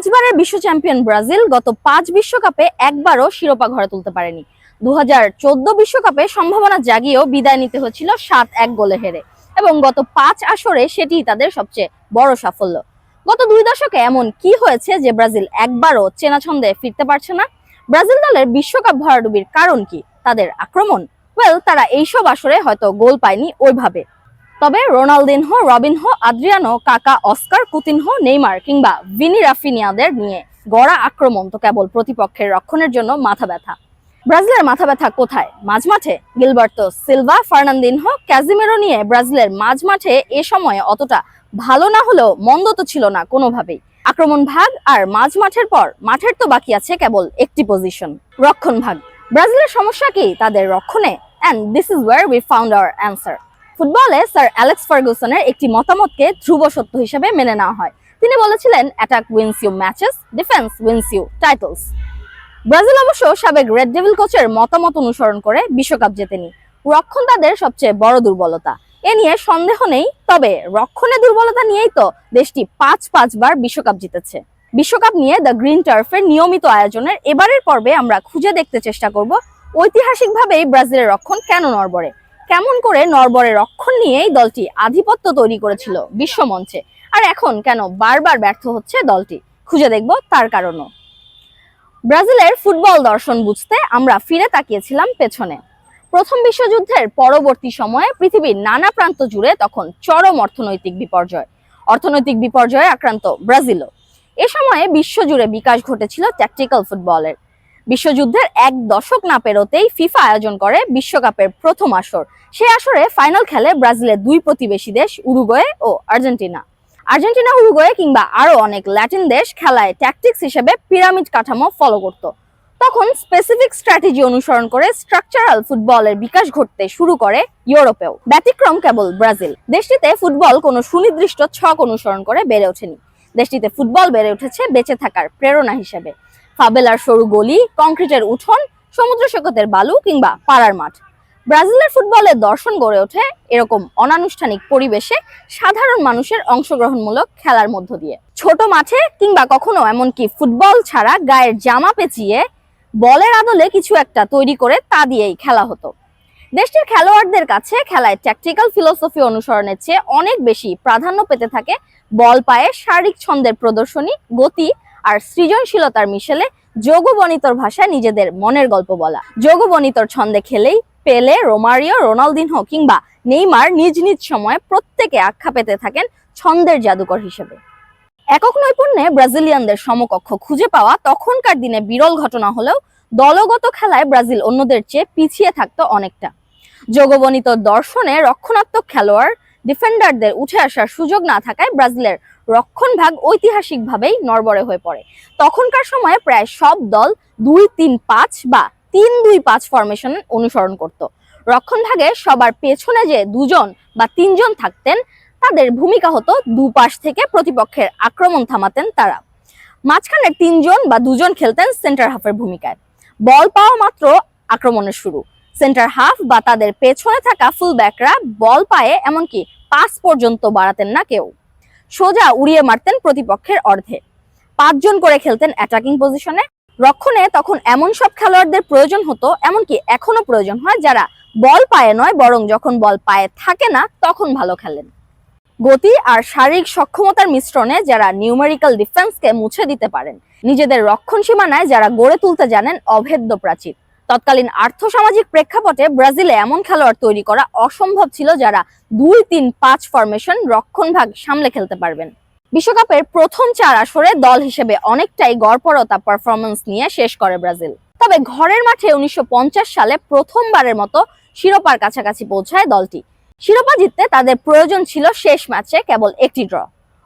পাঁচবারের বিশ্ব champion Brazil গত 5 বিশ্বকাপে একবারও শিরোপা ঘরে তুলতে পারেনি। 2014 বিশ্বকাপে সম্ভাবনা জাগিয়েও বিদায় নিতে হয়েছিল 7-1 গোলে হেরে, এবং গত 5 আসরে সেটিই তাদের সবচেয়ে বড় সাফল্য। গত 2 দশকে এমন কি হয়েছে যে ব্রাজিল একবারও চেনা ছন্দে ফিরতে পারছে না? ব্রাজিল দলের বিশ্বকাপ ভরাডুবির কারণ কি? তাদের আক্রমণ? তারা এইসব আসরে হয়তো গোল পায়নি ওইভাবে, তবে রোনালদিনহো, রবিনহো, আদ্রিয়ানো, কাকা, অস্কার, কুতিনহো, নেইমার কিংবা ভিনি রাফিনিয়াদের নিয়ে গড়া আক্রমণ তো কেবল প্রতিপক্ষের রক্ষণের জন্য মাথা ব্যথা। ব্রাজিলের মাথা ব্যথা কোথায়? মাঝমাঠে গিলবার্তো সিলভা, ফার্নান্দিনহো, ক্যাজিমেরো নিয়ে ব্রাজিলের মাঝমাঠে এ সময়ে অতটা ভালো না হলেও মন্দ তো ছিল না কোনোভাবেই। আক্রমণ ভাগ আর মাঝমাঠের পর মাঠের তো বাকি আছে কেবল একটি পজিশন, রক্ষণ ভাগ। ব্রাজিলের সমস্যা কি? তাদের রক্ষণে। And this is where we found our answer. ফুটবলে স্যার অ্যালেক্স ফার্গুসনের একটি মতামতকে ধ্রুব সত্য হিসেবে মেনে নেওয়া হয়। তিনি বলেছিলেন, attack wins you matches, defence wins you titles. Brazil অবশ্য সাবেক রেড ডেভিল কোচের মতামত অনুসরণ করে বিশ্বকাপ জেতেনি। রক্ষণ তাদের সবচেয়ে বড় দুর্বলতা, এ নিয়ে সন্দেহ নেই। তবে রক্ষণে দুর্বলতা নিয়েই তো দেশটি 5 বার বিশ্বকাপ জিতেছে। বিশ্বকাপ নিয়ে দ্য গ্রিন টার্ফের নিয়মিত আয়োজনের এবারের পর্বে আমরা খুঁজে দেখতে চেষ্টা করব ঐতিহাসিকভাবেই ব্রাজিলের রক্ষণ কেন নড়বড়ে, কেমন করে নড়বড়ে রক্ষণ নিয়েই দলটি আধিপত্য তৈরি করেছিল বিশ্বমঞ্চে, আর এখন কেন বারবার ব্যর্থ হচ্ছে দলটি। খুঁজে দেখব তার কারণও। ব্রাজিলের ফুটবল দর্শন বুঝতে আমরা ফিরে তাকিয়েছিলাম পেছনে। প্রথম বিশ্বযুদ্ধের পরবর্তী সময়ে পৃথিবীর নানা প্রান্ত জুড়ে তখন চরম অর্থনৈতিক বিপর্যয়ে আক্রান্ত ব্রাজিলও। এ সময়ে বিশ্বজুড়ে বিকাশ ঘটেছিল ট্যাকটিক্যাল ফুটবলের। বিশ্বযুদ্ধের 1 দশক না পেরোতেই ফিফা আয়োজন করে বিশ্বকাপের প্রথম আসর। সে আসরে ফাইনাল খেলে ব্রাজিলের 2 প্রতিবেশী দেশ উরুগুয়ে ও আর্জেন্টিনা। উরুগুয়ে কিংবা আরো অনেক ল্যাটিন দেশ খেলায় ট্যাকটিক্স হিসেবে পিরামিড কাঠামো ফলো করত। তখন স্পেসিফিক স্ট্র্যাটেজি অনুসরণ করে স্ট্রাকচারাল ফুটবলের বিকাশ ঘটতে শুরু করে ইউরোপেও। ব্যতিক্রম কেবল ব্রাজিল। দেশটিতে ফুটবল কোনো সুনির্দিষ্ট ছক অনুসরণ করে বেড়ে ওঠেনি। দেশটিতে ফুটবল বেড়ে উঠেছে বেঁচে থাকার প্রেরণা হিসেবে। ফাবেলার সরু গলি, কংক্রিটের উঠোন, সমুদ্র সৈকতের বালু কিংবা পাড়ার মাঠ। ব্রাজিলের ফুটবলের দর্শন গড়ে ওঠে এরকম অনানুষ্ঠানিক পরিবেশে, সাধারণ মানুষের অংশগ্রহণমূলক খেলার মধ্য দিয়ে। ছোট মাঠে কিংবা কখনো এমনকি ফুটবল ছাড়া গায়ের জামা পেঁচিয়ে বলের আদলে কিছু একটা তৈরি করে তা দিয়েই খেলা হতো। দেশটির খেলোয়াড়দের কাছে খেলায় ট্যাকটিক্যাল ফিলোসফি অনুসরণের চেয়ে অনেক বেশি প্রাধান্য পেতে থাকে বল পায়ে শারীরিক ছন্দের প্রদর্শনী, গতি আর সৃজনশীলতার মিশেলে যোগবনিতর ভাষায় নিজেদের মনের গল্প বলা। যোগবনিতর ছন্দে খেলেই পেলে, রোমারিও, রোনালদিনহো কিংবা নেইমার নিজ নিজ সময়ে প্রত্যেকে আখ্যা পেতে থাকেন ছন্দের জাদুকর হিসেবে। একক নৈপুণ্যে ব্রাজিলিয়ানদের সমকক্ষ খুঁজে পাওয়া তখনকার দিনে বিরল ঘটনা হলেও দলগত খেলায় ব্রাজিল অন্যদের চেয়ে পিছিয়ে থাকতো অনেকটা। যোগবনিত দর্শনে রক্ষণাত্মক খেলোয়াড় ডিফেন্ডারদের উঠে আসার সুযোগ না থাকায় ব্রাজিলের রক্ষণ ভাগ ঐতিহাসিকভাবেই নড়বড়ে হয়ে পড়ে। তখনকার সময়ে প্রায় সব দল 2-3-5 বা 3-2-5 ফরমেশন অনুসরণ করত। রক্ষণ ভাগে সবার পেছনে যে 2 জন বা 3 জন থাকতেন, তাদের ভূমিকা হতো দুপাশ থেকে প্রতিপক্ষের আক্রমণ থামাতেন তারা। মাঝখানে 3 জন বা 2 জন খেলতেন সেন্টার হাফের ভূমিকায়। বল পাওয়া মাত্র আক্রমণের শুরু। সেন্টার হাফ বা তাদের পেছনে থাকা ফুল ব্যাকরা বল পায়ে এমনকি পাস পর্যন্ত বাড়াতেন না কেউ, সোজা উড়িয়ে মারতেন প্রতিপক্ষের অর্ধে। 5 জন করে খেলতেন অ্যাটাকিং পজিশনে। রক্ষণে তখন এমন সব খেলোয়াড়দের প্রয়োজন হতো, এমনকি এখনো প্রয়োজন হয়, যারা বল পায়ে নয় বরং যখন বল পায়ে থাকে না তখন ভালো খেলেন। গতি আর শারীরিক সক্ষমতার মিশ্রণে যারা নিউমেরিক্যাল ডিফেন্সকে মুছে দিতে পারেন, নিজেদের রক্ষণ সীমানায় যারা গড়ে তুলতে জানেন অভেদ্য প্রাচীর। তৎকালীন আর্থসামাজিক প্রেক্ষাপটে ব্রাজিলে এমন খেলোয়াড় তৈরি করা অসম্ভব ছিল যারা 2-3-5 ফরমেশন রক্ষণ ভাগ সামলে খেলতে পারবেন। বিশ্বকাপের প্রথম 4 আসরে দল হিসেবে অনেকটাই গড়পড়তা পারফরমেন্স নিয়ে শেষ করে ব্রাজিল। তবে ঘরের মাঠে 1950 সালে প্রথমবারের মতো শিরোপার কাছাকাছি পৌঁছায় দলটি। শিরোপা জিততে তাদের প্রয়োজন ছিল শেষ ম্যাচে কেবল একটি ড্র।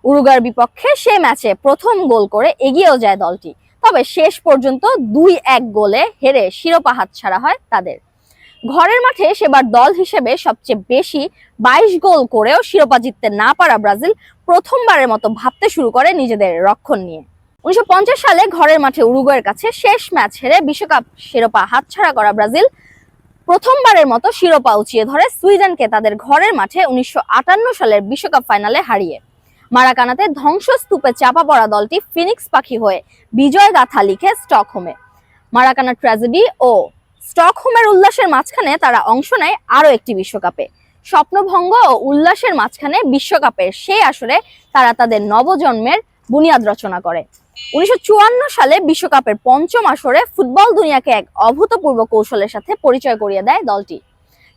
উরুগুয়ের বিপক্ষে সেই ম্যাচে প্রথম গোল করে এগিয়েও যায় দলটি। তবে শেষ পর্যন্ত 2-1 গোলে হেরে শিরোপা হাতছাড়া হয় তাদের। ঘরের মাঠে সেবার দল হিসেবে সবচেয়ে বেশি 22 গোল করেও শিরোপা জিততে না পারা ব্রাজিল প্রথমবারের মতো ভাবতে শুরু করে নিজেদের রক্ষণ নিয়ে। 1950 সালে ঘরের মাঠে উরুগুয়ের কাছে শেষ ম্যাচ হেরে বিশ্বকাপ শিরোপা হাতছাড়া করা ব্রাজিল প্রথমবারের মতো শিরোপা উঁচিয়ে ধরে সুইডেনকে তাদের ঘরের মাঠে 1958 সালের বিশ্বকাপ ফাইনালে হারিয়ে। মারাকানাতে ধ্বংসস্তূপে চাপা পড়া দলটি ফিনিক্স পাখি হয়ে বিজয় গাথা লিখে স্টকহোমে। মারাকানা ট্র্যাজেডি ও স্টকহোমের উল্লাসের মাঝখানে তারা অংশ নেয় আরো একটি বিশ্বকাপে। স্বপ্নভঙ্গ ও উল্লাসের মাঝখানে বিশ্বকাপের সেই আসরে তারা তাদের নবজন্মের বুনিয়াদ রচনা করে। 1954 সালে বিশ্বকাপের পঞ্চম আসরে ফুটবল দুনিয়াকে এক অভূতপূর্ব কৌশলের সাথে পরিচয় করিয়ে দেয় দলটি।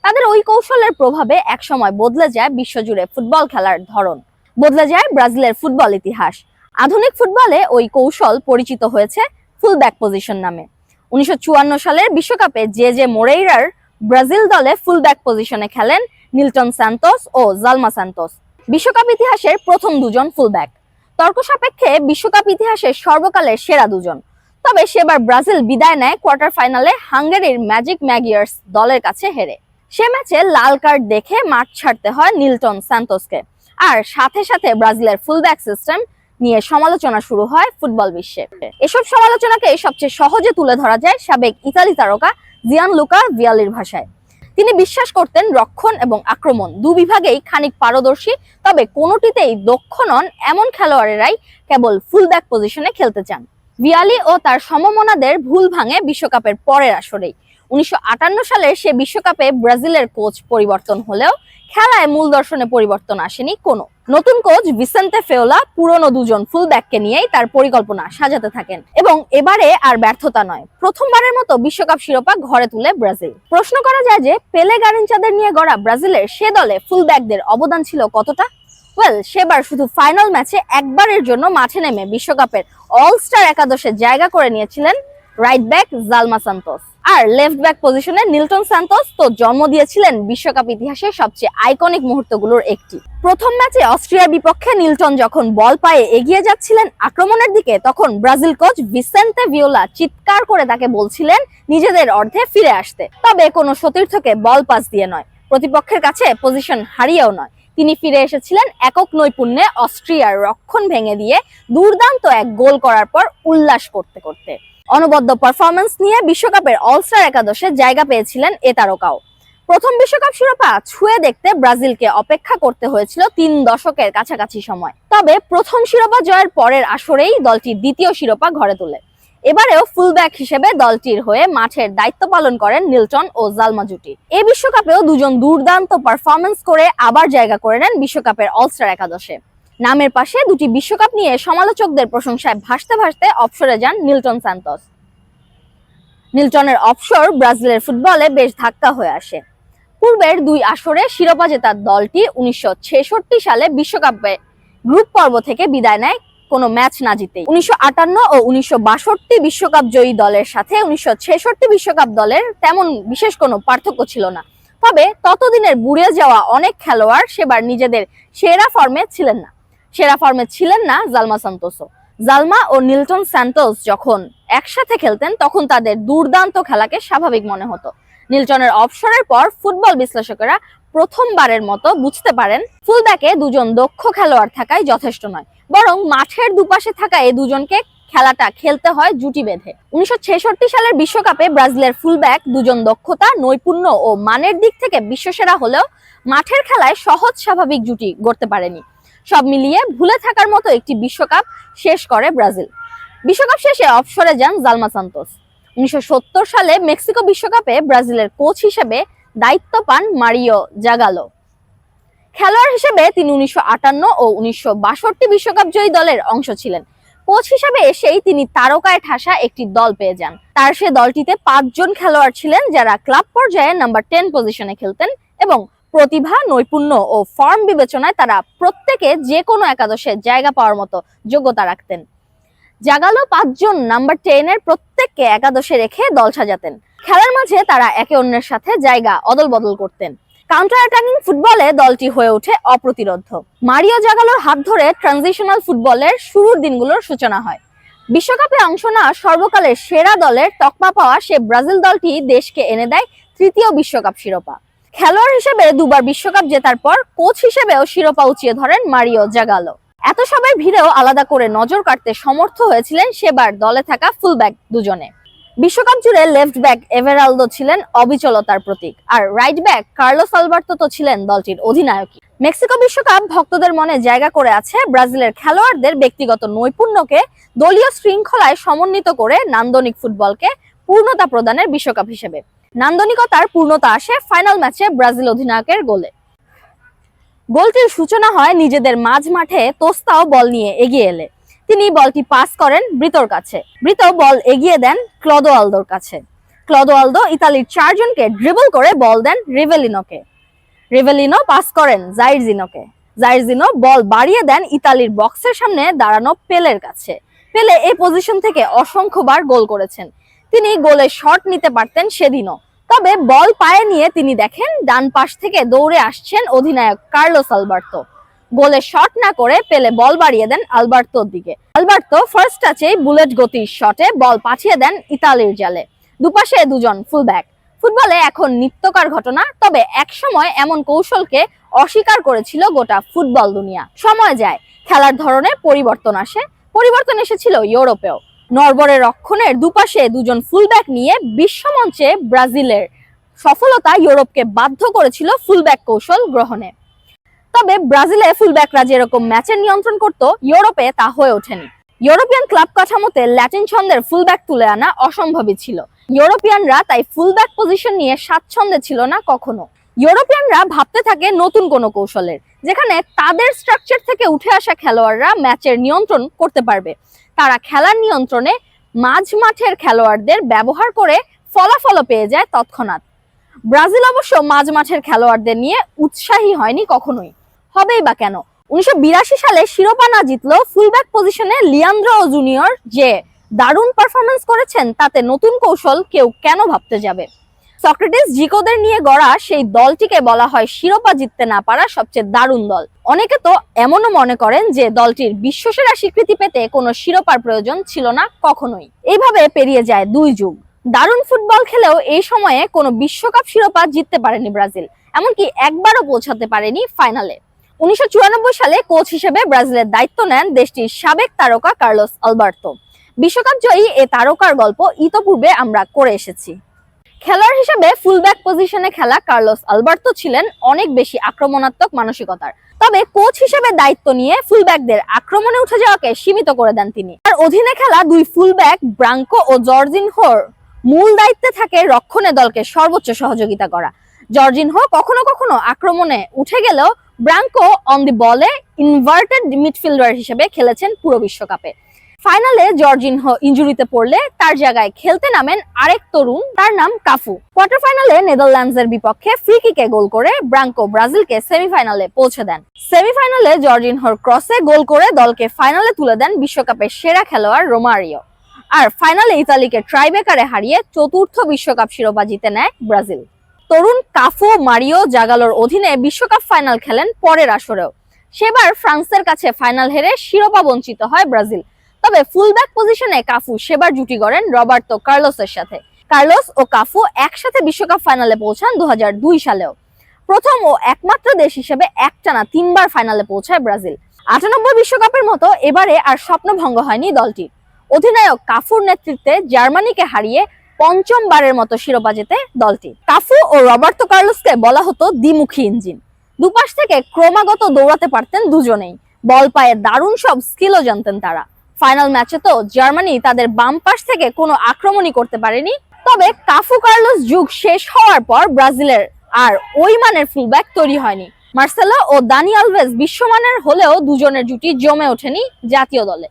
তাদের ওই কৌশলের প্রভাবে একসময় বদলে যায় বিশ্বজুড়ে ফুটবল খেলার ধরন, বদলে যায় ব্রাজিলের ফুটবল ইতিহাস। আধুনিক ফুটবলে ওই কৌশল পরিচিত হয়েছে ফুলব্যাক পজিশন নামে। 1954 সালের বিশ্বকাপে জে মোরেইরার ব্রাজিল দলে ফুলব্যাক পজিশনে খেলেন নিলটন সান্তোস ও জালমা সান্তোস, বিশ্বকাপ ইতিহাসের প্রথম দুজন ফুলব্যাক। তর্ক সাপেক্ষে বিশ্বকাপ ইতিহাসের সর্বকালের সেরা দুজন। তবে সেবার ব্রাজিল বিদায় নেয় কোয়ার্টার ফাইনালে হাঙ্গেরির ম্যাজিক ম্যাগিয়ার্স দলের কাছে হেরে। সে ম্যাচে লাল কার্ড দেখে মাঠ ছাড়তে হয় নিলটন সান্তোসকে। আর সাথে সাথে ব্রাজিলের ফুলব্যাক সিস্টেম নিয়ে সমালোচনা শুরু হয় ফুটবল বিশ্বে। এসব সমালোচনাকে সবচেয়ে সহজে তুলে ধরা যায় সাবেক ইতালি তারকা জিয়ানলুকা ভিয়ালির ভাষায়। তিনি বিশ্বাস করতেন রক্ষণ এবং আক্রমণ দুবিভাগেই খানিক পারদর্শী, তবে কোনোটিতেই দক্ষ নন এমন খেলোয়াড়েরাই কেবল ফুলব্যাক পজিশনে খেলতে চান। ভিয়ালি ও তার সমমনাদের ভুল ভাঙে বিশ্বকাপের পরের আসরেই। 1958 সালের সে বিশ্বকাপে ব্রাজিলের কোচ পরিবর্তন হলেও খেলায় মূল দর্শনে পরিবর্তন আসেনি কোনো। নতুন কোচ ভিসেন্তে ফেওলা পুরনো দুজন ফুলব্যাককে নিয়েই তার পরিকল্পনা সাজাতে থাকেন এবং এবারে আর ব্যর্থতা নয়, প্রথমবারের মতো বিশ্বকাপ শিরোপা ঘরে তুলে ব্রাজিল। প্রশ্ন করা যায় যে পেলে গারিনচাদের নিয়ে গড়া ব্রাজিলের সে দলে ফুলব্যাকদের অবদান ছিল কতটা? সেবার শুধু ফাইনাল ম্যাচে একবারের জন্য মাঠে নেমে বিশ্বকাপের অল স্টার একাদশে জায়গা করে নিয়েছিলেন রাইট ব্যাক জালমা সান্তোস। আর লেফট ব্যাক পজিশনে নিলটন সান্তোস তো জন্ম দিয়েছিলেন বিশ্বকাপ ইতিহাসের সবচেয়ে আইকনিক মুহূর্তগুলোর একটি। প্রথম ম্যাচে অস্ট্রিয়ার বিপক্ষে নিলটন যখন বল পায়ে এগিয়ে যাচ্ছিলেন আক্রমণের দিকে, তখন ব্রাজিল কোচ ভিসেন্তে ভিওলা চিৎকার করে তাকে বলছিলেন নিজেদের অর্ধে ফিরে আসতে। তবে কোনো সতীর্থকে বল পাস দিয়ে নয়, প্রতিপক্ষের কাছে পজিশন হারিয়েও নয়, তিনি ফিরে এসেছিলেন একক নৈপুণ্যে অস্ট্রিয়ার রক্ষণ ভেঙে দিয়ে দুর্দান্ত এক গোল করার পর উল্লাস করতে করতে। অনবদ্য পারফরমেন্স নিয়ে বিশ্বকাপের অলস্টার একাদশে জায়গা পেয়েছিলেন এ তারকাও। প্রথম বিশ্বকাপ শিরোপা ছুঁয়ে দেখতে ব্রাজিলকে অপেক্ষা করতে হয়েছিল 3 দশকের কাছাকাছি সময়। তবে প্রথম শিরোপা জয়ের পরের আসরেই দলটি দ্বিতীয় শিরোপা ঘরে তোলে। এবারেও ফুলব্যাক হিসেবে দলটির হয়ে মাঠের দায়িত্ব পালন করেন নিলটন ও জালমা জুটি। এই বিশ্বকাপেও দুজন দুর্দান্ত পারফরমেন্স করে আবার জায়গা করে নেন বিশ্বকাপের অলস্টার একাদশে। নামের পাশে দুটি বিশ্বকাপ নিয়ে সমালোচকদের প্রশংসায় ভাসতে ভাসতে অবসরে যান নিলটন সান্তোস। নিলটনের অবসর ব্রাজিলের ফুটবলে বেশ ধাক্কা হয়ে আসে। পূর্বের 2 আসরে শিরোপা জেতা দলটি 1966 সালে বিশ্বকাপে গ্রুপ পর্ব থেকে বিদায় নেয় কোনো ম্যাচ না জিতেই। 1958 ও 1962 বিশ্বকাপ জয়ী দলের সাথে 1966 বিশ্বকাপ দলের তেমন বিশেষ কোনো পার্থক্য ছিল না। তবে ততদিনের বুড়ে যাওয়া অনেক খেলোয়াড় সেবার নিজেদের সেরা ফর্মে ছিলেন না। সেরা ফর্মে ছিলেন না জালমা সান্তোসও। জালমা ও নিলটন সান্তোস যখন একসাথে খেলতেন তখন তাদের দুর্দান্ত খেলাকে স্বাভাবিক মনে হতো। নিলটনের অবসরের পর ফুটবল বিশ্লেষকেরা প্রথমবারের মতো বুঝতে পারেন ফুলব্যাকে দুজন দক্ষ খেলোয়াড় থাকাই যথেষ্ট নয়, বরং মাঠের দুপাশে থাকা এই দুজনকে খেলাটা খেলতে হয় জুটি বেঁধে। 1966 সালের বিশ্বকাপে ব্রাজিলের ফুলব্যাক দুজন দক্ষতা, নৈপুণ্য ও মানের দিক থেকে বিশ্বসেরা হলেও মাঠের খেলায় সহজ স্বাভাবিক জুটি গড়তে পারেনি। সব মিলিয়ে ভুলে থাকার মতো একটি বিশ্বকাপ শেষ করে ব্রাজিল। বিশ্বকাপ শেষে অবসরে যান জালমা সান্তোস। 1970 সালে মেক্সিকো বিশ্বকাপে ব্রাজিলের কোচ হিসেবে দায়িত্ব পান মারিও জাগালো। খেলোয়াড় হিসেবে তিনি 1958 ও 1962 বিশ্বকাপ জয়ী দলের অংশ ছিলেন। কোচ হিসেবে এসেই তিনি তারকায় ঠাসা একটি দল পেয়ে যান। তার সে দলটিতে 5 জন খেলোয়াড় ছিলেন যারা ক্লাব পর্যায়ে নাম্বার 10 পজিশনে খেলতেন এবং প্রতিভা, নৈপুণ্য ও ফর্ম বিবেচনায় তারা প্রত্যেকে যে কোনো একাদশে জায়গা পাওয়ার মতো যোগ্যতা রাখতেন। জাগালো 5 জন নাম্বার 10 এর প্রত্যেককে একাদশে রেখে দল সাজাতেন। খেলার মাঝে তারা একে অন্যের সাথে জায়গা অদল বদল করতেন। কাউন্টার অ্যাটাকিং ফুটবলে দলটি হয়ে ওঠে অপ্রতিরোধ্য। মারিও জাগালোর হাত ধরে ট্রানজিশনাল ফুটবলের শুরুর দিনগুলোর সূচনা হয়। বিশ্বকাপে অংশ নেওয়া সর্বকালের সেরা দলের তকমা পাওয়া সে ব্রাজিল দলটি দেশকে এনে দেয় 3য় বিশ্বকাপ শিরোপা। খেলোয়াড় হিসেবে 2 বার বিশ্বকাপ জেতার পর কোচ হিসেবেও শিরোপা উঁচিয়ে ধরেন মারিও জাগালো। এত সবাই ভিড়েও আলাদা করে নজর কাটতে সমর্থ হয়েছিলেন সেবার দলে থাকা ফুলব্যাক দুজনে। বিশ্বকাপ জুড়ে লেফট ব্যাক এভারালদো ছিলেন অবিচলতার প্রতীক, আর রাইট ব্যাক কার্লোস আলবার্তো তো ছিলেন দলটির অধিনায়ক। মেক্সিকো বিশ্বকাপ ভক্তদের মনে জায়গা করে আছে ব্রাজিলের খেলোয়াড়দের ব্যক্তিগত নৈপুণ্যকে দলীয় শৃঙ্খলায় সমন্বিত করে নান্দনিক ফুটবলকে পূর্ণতা প্রদানের বিশ্বকাপ হিসেবে। নান্দনিকতার পূর্ণতা আসে ফাইনাল ম্যাচে ব্রাজিল অধিনায়কের গোলে। গোলটির সূচনা হয় নিজেদের মাঝ মাঠে তোস্তাও বল নিয়ে এগিয়ে এলে। তিনি বলটি পাস করেন ব্রিতোর কাছে। ব্রিতো বল এগিয়ে দেন ক্লদোয়ালদোর কাছে। ক্লদোয়ালদো ইতালির 4 জনকে ড্রিবল করে বল দেন রিভেলিনোকে। রিভেলিনো পাস করেন জাইরজিনোকে। জাইরজিনো বল বাড়িয়ে দেন ইতালির বক্সের সামনে দাঁড়ানো পেলের কাছে। পেলে এই পজিশন থেকে অসংখ্যবার গোল করেছেন। তিনি গোলে শট নিতে পারতেন সেদিনও, তবে বল পায়ে নিয়ে তিনি দেখেন ডান পাশ থেকে দৌড়ে আসছেন অধিনায়ক কার্লোস আলবার্তো। গোলে শট না করে পেলে বল বাড়িয়ে দেন আলবার্তোর দিকে। আলবার্তো ফার্স্ট টাচেই বুলেট গতির শটে বল পাঠিয়ে দেন ইতালির জালে। দুপাশে দুজন ফুলব্যাক। ফুটবলে এখন নিত্যকার ঘটনা, তবে একসময় এমন কৌশলকে অস্বীকার করেছিল গোটা ফুটবল দুনিয়া। সময় যায়, খেলার ধরনে পরিবর্তন আসে। পরিবর্তন এসেছিল ইউরোপেও। নরবরের রক্ষণের দুপাশে দুজন ফুলব্যাক নিয়ে বিশ্বমঞ্চে ব্রাজিলের সফলতা ইউরোপকে বাধ্য করেছিল ফুলব্যাক কৌশল গ্রহণে। তবে ব্রাজিলে ফুলব্যাকরা যেরকম ম্যাচের নিয়ন্ত্রণ করত, ইউরোপে তা হয়ে ওঠেনি। ইউরোপিয়ান ক্লাব কাঠামোতে ল্যাটিন ছন্দের ফুলব্যাক তুলে আনা অসম্ভবই ছিল। ইউরোপিয়ানরা তাই ফুলব্যাক পজিশন নিয়ে স্বাচ্ছন্দ্যে ছিল না কখনো। ইউরোপিয়ানরা ভাবতে থাকে নতুন কোনো কৌশলের, যেখানে তাদের স্ট্রাকচার থেকে উঠে আসা খেলোয়াড়রা ম্যাচের নিয়ন্ত্রণ করতে পারবে। তারা খেলার নিয়ন্ত্রণে মাঝ মাঠের খেলোয়াড়দের ব্যবহার করে ফলাফলও পেয়ে যায় তৎক্ষণাৎ। ব্রাজিল অবশ্য মাঝ মাঠের খেলোয়াড়দের নিয়ে উৎসাহী হয়নি কখনোই। হবেই বা কেন? 1982 সালে শিরোপা না জিতলেও ফুলব্যাক পজিশনে লিয়ান্দ্রো জুনিয়র যে দারুণ পারফরমেন্স করেছেন, তাতে নতুন কৌশল কেউ কেন ভাবতে যাবে? সক্রেটিস জিকোদের নিয়ে গড়া সেই দলটিকে বলা হয় শিরোপা জিততে না পারা সবচেয়ে দারুণ দল। অনেকে তো এমনও মনে করেন যে দলটির বিশ্বসেরা স্বীকৃতি পেতে কোনো শিরোপার প্রয়োজন ছিল না কখনোই। এইভাবে পেরিয়ে যায় 2 যুগ। দারুণ ফুটবল খেলেও এই সময়ে কোনো বিশ্বকাপ শিরোপা জিততে পারেনি ব্রাজিল, এমনকি একবারও পৌঁছাতে পারেনি ফাইনালে। 1994 সালে কোচ হিসেবে ব্রাজিলের দায়িত্ব নেন দেশটির সাবেক তারকা কার্লোস আলবার্তো। বিশ্বকাপ জয়ী এ তারকার গল্প ইতোপূর্বে আমরা করে এসেছি। খেলোয়াড় হিসেবে ফুলব্যাক পজিশনে খেলা কার্লোস আলবার্তো ছিলেন অনেক বেশি আক্রমণাত্মক মানসিকতার। তবে কোচ হিসেবে দায়িত্ব নিয়ে ফুলব্যাকদের আক্রমণে উঠে যাওয়াকে সীমিত করে দেন তিনি। তার অধীনে খেলা 2 ফুলব্যাক ব্রাঙ্কো ও জর্জিনহোর মূল দায়িত্বে থাকে রক্ষণে দলকে সর্বোচ্চ সহযোগিতা করা। জর্জিনহো কখনো কখনো আক্রমণে উঠে গেলেও ব্রাঙ্কো অন দি বলে ইনভার্টেড মিডফিল্ডার হিসেবে খেলেছেন পুরো বিশ্বকাপে। ফাইনালে জর্জিনহো ইনজুরিতে পড়লে তার জায়গায় খেলতে নামেন আরেক তরুণ, তার নাম কাফু। কোয়ার্টার ফাইনালে নেদারল্যান্ডসের বিপক্ষে ফ্রি কিকে গোল করে ব্রাঙ্কো ব্রাজিলকে সেমিফাইনালে পৌঁছে দেন। সেমিফাইনালে জর্জিনহোর ক্রসে গোল করে দলকে ফাইনালে তুলে দেন বিশ্বকাপের সেরা খেলোয়াড় রোমারিও। আর ফাইনালে ইতালিকে ট্রাইবেকারে হারিয়ে 4র্থ বিশ্বকাপ শিরোপা জিতে নেয় ব্রাজিল। তরুণ কাফু মারিও জাগালোর অধীনে বিশ্বকাপ ফাইনাল খেলেন পরের আসরেও। সেবার ফ্রান্সের কাছে ফাইনাল হেরে শিরোপা বঞ্চিত হয় ব্রাজিল। তবে ফুলব্যাক পজিশনে কাফু সেবার জুটি গড়েন রবার্তো কার্লোসের সাথে। কার্লোস ও কাফু একসাথে বিশ্বকাপ ফাইনালে পৌঁছান 2002 সালেও। প্রথম ও একমাত্র দেশ হিসেবে একটানা 3 বার ফাইনালে পৌঁছায় ব্রাজিল। 98 বিশ্বকাপের মতো এবারে আর স্বপ্নভঙ্গ হয়নি দলটি। অধিনায়ক কাফুর নেতৃত্বে জার্মানিকে হারিয়ে 5ম বারের মতো শিরোপা জেতে দলটি। কাফু ও রবার্তো কার্লোসকে বলা হতো দ্বিমুখী ইঞ্জিন। দুপাশ থেকে ক্রমাগত দৌড়াতে পারতেন দুজনেই। বল পায়ে দারুণ সব স্কিলও জানতেন তারা। ফাইনাল ম্যাচে তো জার্মানি তাদের বাম পাশ থেকে কোনো আক্রমণই করতে পারেনি। তবে কাফু কার্লোস যুগ শেষ হওয়ার পর ব্রাজিলের আর ওই মানের ফুলব্যাক তৈরি হয়নি। মার্সেলো ও দানি আলভেজ বিশ্বমানের হলেও দুজনের জুটি জমে ওঠেনি জাতীয় দলে।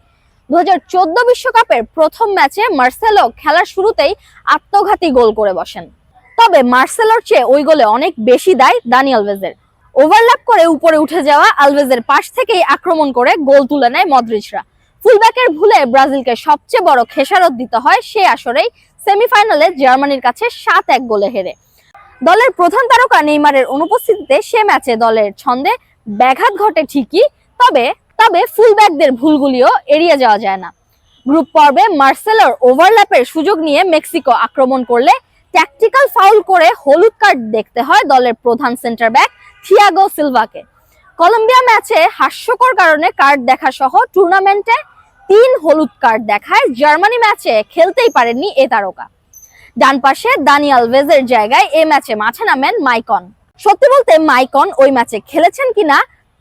2014 বিশ্বকাপের প্রথম ম্যাচে মার্সেলো খেলার শুরুতেই আত্মঘাতী গোল করে বসেন। তবে মার্সেলোর চেয়ে ওই গোলে অনেক বেশি দায় দানি আলভেজের। ওভারল্যাপ করে উপরে উঠে যাওয়া আলভেজের পাশ থেকেই আক্রমণ করে গোল তুলে নেয় মদ্রিচরা। ফুলব্যাকের ভুলে ব্রাজিলকে সবচেয়ে বড় খেসারত দিতে হয় সেই আসরেই সেমিফাইনালে জার্মানির কাছে 7-1 গোলে হেরে। দলের প্রধান তারকা নেইমারের অনুপস্থিতিতে সে ম্যাচে দলের ছন্দে ব্যাঘাত ঘটে ঠিকই, তবে ফুলব্যাকদের ভুলগুলিও এড়িয়ে যাওয়া যায় না। গ্রুপ পর্বে মার্সেলোর ওভারল্যাপের সুযোগ নিয়ে মেক্সিকো আক্রমণ করলে ট্যাকটিক্যাল ফাউল করে হলুদ কার্ড দেখতে হয় দলের প্রধান সেন্টার ব্যাক থিয়াগো সিলভাকে। কলম্বিয়া ম্যাচে হাস্যকর কারণে কার্ড দেখা সহ টুর্নামেন্টে 3 হলুদ কার্ড দেখায় জার্মানি ম্যাচে খেলতেই পারেননি এ তারকা। ডান পাশে দানি আলভেজের জায়গায় এই ম্যাচে মাঠে নামেন মাইকন। সত্যি বলতে মাইকন ওই ম্যাচে খেলেছেন কিনা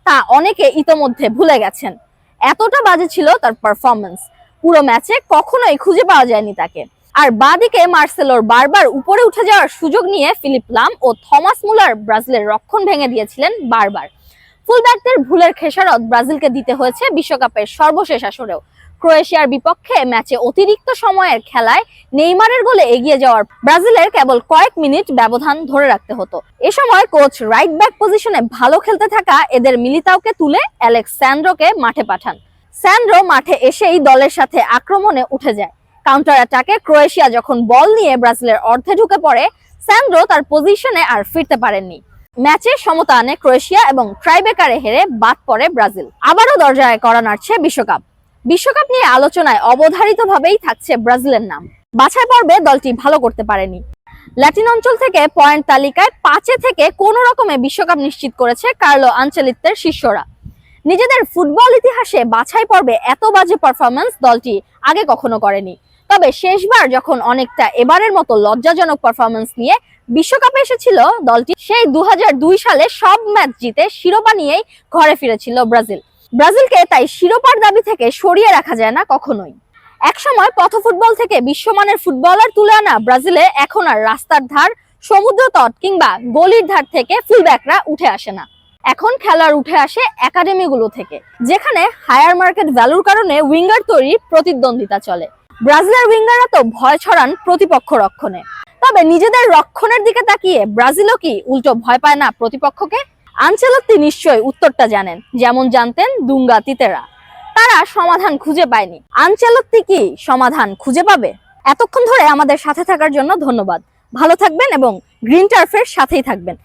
তা অনেকে ইতোমধ্যে ভুলে গেছেন, এতটা বাজে ছিল তার পারফরমেন্স। পুরো ম্যাচে কখনোই খুঁজে পাওয়া যায়নি তাকে। আর বাদিকে মার্সেলোর বারবার উপরে উঠে যাওয়ার সুযোগ নিয়ে ফিলিপ লাম ও থমাস মুলার ব্রাজিলের রক্ষণ ভেঙে দিয়েছিলেন বারবার। ফুলব্যাকদের ভুলের খেসারত ব্রাজিলকে দিতে হয়েছে বিশ্বকাপের সর্বশেষ আসরেও। ক্রোয়েশিয়ার বিপক্ষে ম্যাচে অতিরিক্ত সময়ের খেলায় নেইমারের গোলে এগিয়ে যাওয়ার ব্রাজিলের কেবল কয়েক মিনিট ব্যবধান ধরে রাখতে হতো। এ সময় কোচ রাইট ব্যাক পজিশনে ভালো খেলতে থাকা এদের মিলিতাওকে তুলে অ্যালেক্স স্যান্ড্রোকে মাঠে পাঠান। স্যান্ড্রো মাঠে এসেই দলের সাথে আক্রমণে উঠে যায়। কাউন্টার অ্যাটাকে ক্রোয়েশিয়া যখন বল নিয়ে ব্রাজিলের অর্ধে ঢুকে পড়ে, স্যান্ড্রো তার পজিশনে আর ফিরতে পারেননি। ম্যাচে সমতা আনে ক্রোয়েশিয়া এবং ট্রাইবেকারে হেরে বাদ পড়ে ব্রাজিল। আবারও দরজায় কড়া নাড়ছে বিশ্বকাপ। বিশ্বকাপ নিয়ে আলোচনায় অবধারিতভাবেই থাকছে ব্রাজিলের নাম। বাছাই পর্বে দলটি ভালো করতে পারেনি। ল্যাটিন অঞ্চল থেকে পয়েন্ট তালিকায় 5-এ থেকে কোনো রকমে বিশ্বকাপ নিশ্চিত করেছে কার্লো আনচেলিত্তের শিষ্যরা। নিজেদের ফুটবল ইতিহাসে বাছাই পর্বে এত বাজে পারফরমেন্স দলটি আগে কখনো করেনি। তবে শেষবার যখন অনেকটা এবারের মতো লজ্জাজনক পারফরমেন্স নিয়ে বিশ্বকাপে এসেছিল দলটি, সেই 2002 সালে সব ম্যাচ জিতে শিরোপা নিয়েই ঘরে ফিরেছিল ব্রাজিল। ব্রাজিলকে তাই শিরোপার দাবি থেকে সরিয়ে রাখা যায় না কখনোই। একসময় পথ ফুটবল থেকে বিশ্বমানের ফুটবলার তুলে আনা ব্রাজিলে এখন আর রাস্তার ধার, সমুদ্র তট কিংবা গলির ধার থেকে ফুলব্যাকরা উঠে আসে না। এখন খেলার উঠে আসে একাডেমিগুলো থেকে, যেখানে হায়ার মার্কেট ভ্যালুর কারণে উইঙ্গার তৈরির প্রতিদ্বন্দ্বিতা চলে। ব্রাজিলের উইঙ্গাররা তো ভয় ছড়ান প্রতিপক্ষ রক্ষণে। তবে নিজেদের রক্ষণের দিকে তাকিয়ে ব্রাজিলও কি উল্টো ভয় পায় না প্রতিপক্ষকে? আনচেলত্তি নিশ্চয়ই উত্তরটা জানেন, যেমন জানতেন দুঙ্গা তিতেরা। তারা সমাধান খুঁজে পায়নি। আনচেলত্তি কি সমাধান খুঁজে পাবে? এতক্ষণ ধরে আমাদের সাথে থাকার জন্য ধন্যবাদ। ভালো থাকবেন এবং গ্রিন টার্ফের সাথেই থাকবেন।